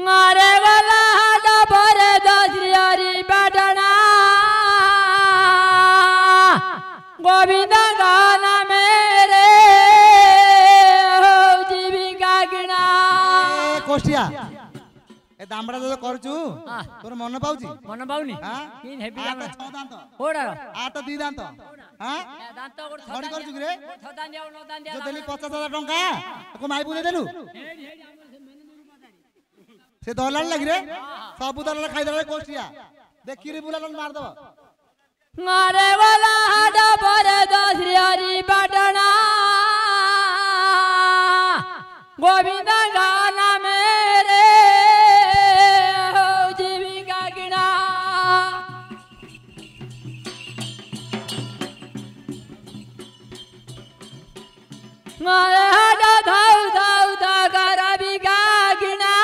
मारे वाला हाडा भरे दसरियारी बटना गोविंद गाना मेरे जीविका गिना कोष्टिया ए दामड़ा तो करचू तोर मन पाउची मन पाउनी हां किन हेबी आ तो 6 दांत ओडा आ तो 2 दांत हां दांत को थोड़ी करचू रे थदान दिया न दान दिया जो देली 50000 टंका को माई बुले देलु से दलाल लगी रे सब दलाल खाई देले कोष्टिया देखी रे बुला मार दो मारे वाला हाडा भरे दसरियारी बटना गोविंद गाना मेरे जीविका गिना मारे हाडा धाउ धाउ धागर बिका गिना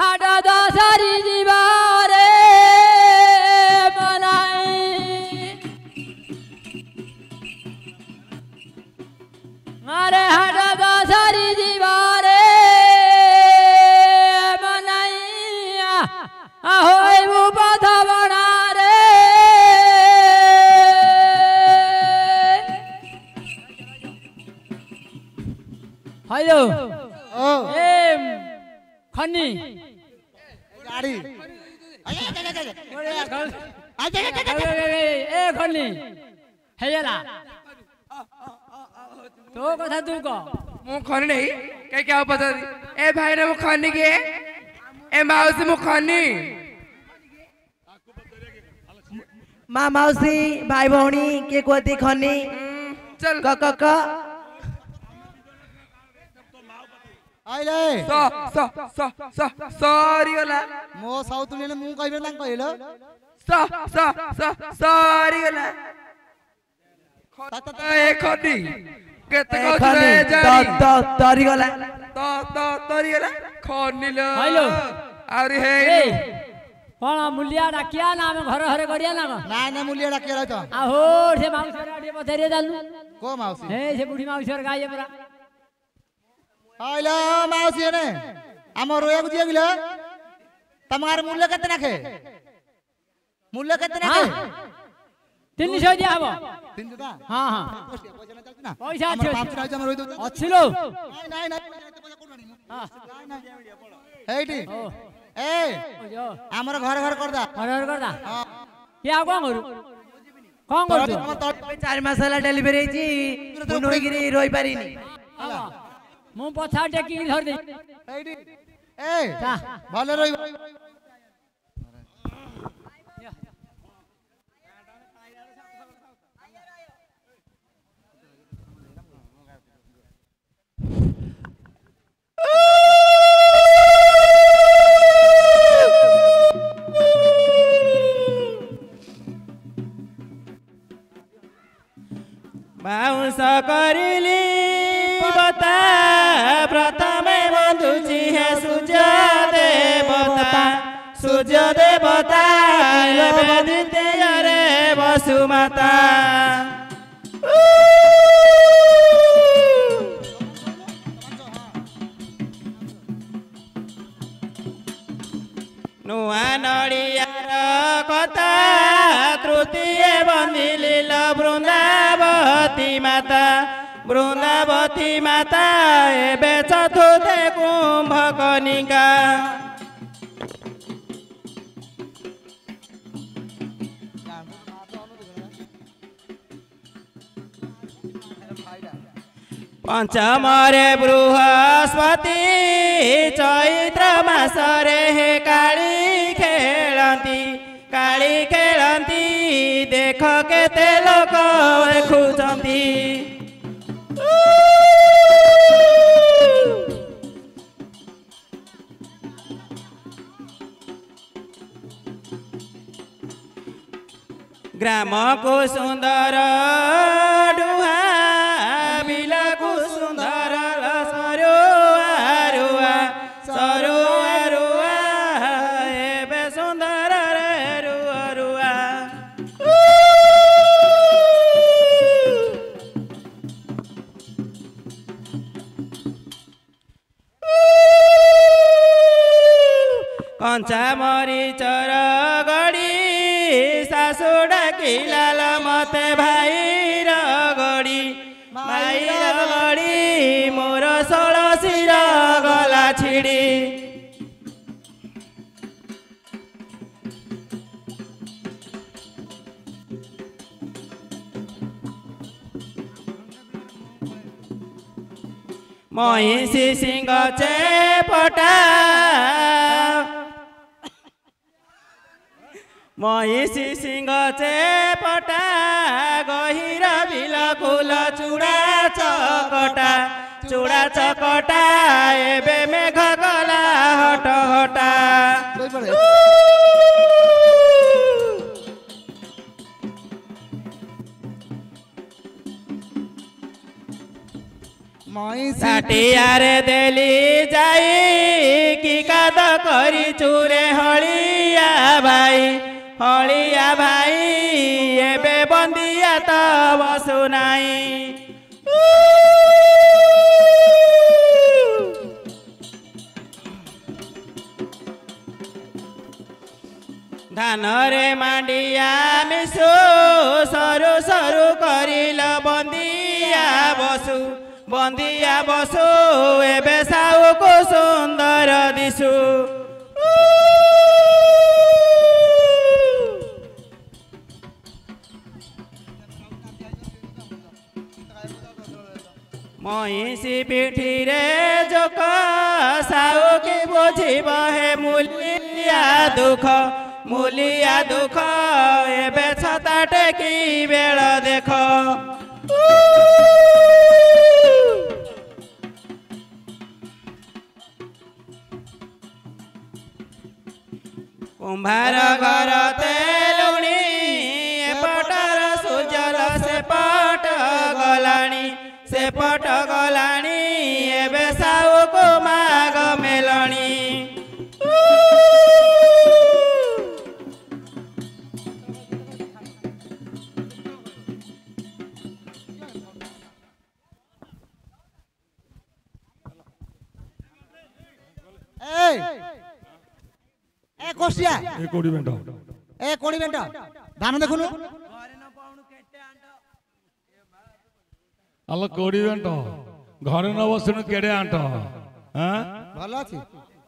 हाडा दसरी जीवारे मारे हाडा दसरी जीवारे मनाइया ahoy बुपथा बना रे हेलो ओ ए खन्नी गाड़ी ए खन्नी हेला तो कथा तू को मु खनी नहीं के क्या पता ए भाई ने मु खनी के ए मौसी मु खनी माँ मौसी भाई भौणी के कोती खनी चल क आइले सॉरी गला मो साउथ ने मु कहबे ना कहलो सॉरी गला ए खनी केते कहले जानी तरी गला तरी गला खनी लो हेलो अरे हे कौन मूल्या डाकिया नाम घर घरे गरिया ना ना ना मूल्य डाके रह तो आहो से माउसर आडे पथरे दालु को माउसी हे से बुढ़ी माउसर गाये परा आइलो माउसी ने हम रोया गुजिया गिलो तमार मूल्य केते नाखे मूल्य केते नाखे 300 दिया हबो 300 टा हां हां पैसा हमर अछि 500 टाका हम रोइ दो अछि लो नहीं नहीं पैसा कोन आनी हां हेटी ए जो हमर घर घर कर दा घर कर दा हां क्या कोन करू कोन करू 4 मास होला डेलीवरी ची मुनुगिरी रोई पारिनी मु पछा टेकी धर दे हेटी ए भले रोइ बाउंस करिली बता प्रथमे बंधुची है सूर्य देवता द्वितीय रे वसुमाता नुआ नड़ियार कथा तृतीय बंधिल बृंदावती माता एबे चतुर्थे कुंभकर्णिका पंचमरे बृहस्पति चैत्र मासरे हे काली खेलती देख केते लोक देखुचंती ग्राम को सुंदर डुहा बिला को सुंदर सरुआ एबे सुंदर रे रुआ कंचा मरीचर गड़ी सासु डाकिला मते भाई गड़ी भाई गड़ी मोर षोलशीर गला छिड़ी महिषी सिंह चेपटा महिषी सिंह चेपटा गहिर बिलकुल चूड़ा चकटा एबे मेघ गला हट हटा साटियारे देली जाई कि काद करी चूरे हलिया भाई एबे बंदिया तो बसु नाई धान रे मांडिया मिसु सरू सरू करिल बंदिया बसु एबे साउ को सुंदर दिसु महिषी पिठी रे जोक साउ की बुझिब हे मूलिया दुख एबे छता टेकी बेल देख कुंभार घर तेलुणी एपटर सुजल सेपट गलाणी एबे साउ को माग मेलणी कोसिया ए कोडी बेंट धान देखुनु अल्ल कोडी बेंट घर न बसनु केडे आंट हां भलो अछि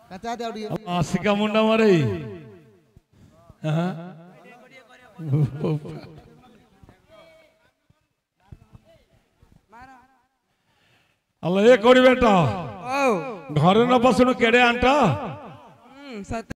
कचा दे ओडी आसिका मुंडा मारे हां अल्ल ए कोडी बेंट घर न बसनु केडे आंट